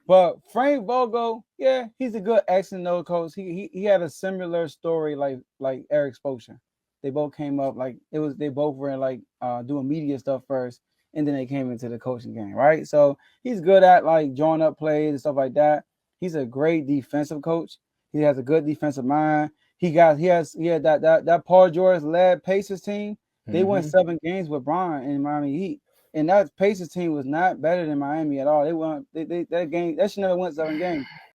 But Frank Vogel, yeah, he's a good X and O coach. He had a similar story like Eric Spoelstra. They both came up like it was they both were like doing media stuff first, and then they came into the coaching game, right? So he's good at like drawing up plays and stuff like that. He's a great defensive coach. He has a good defensive mind. He had that Paul George led Pacers team. They won Mm-hmm. 7 games with Bron and Miami Heat. And that Pacers team was not better than Miami at all. They won that game. That should never went 7 games.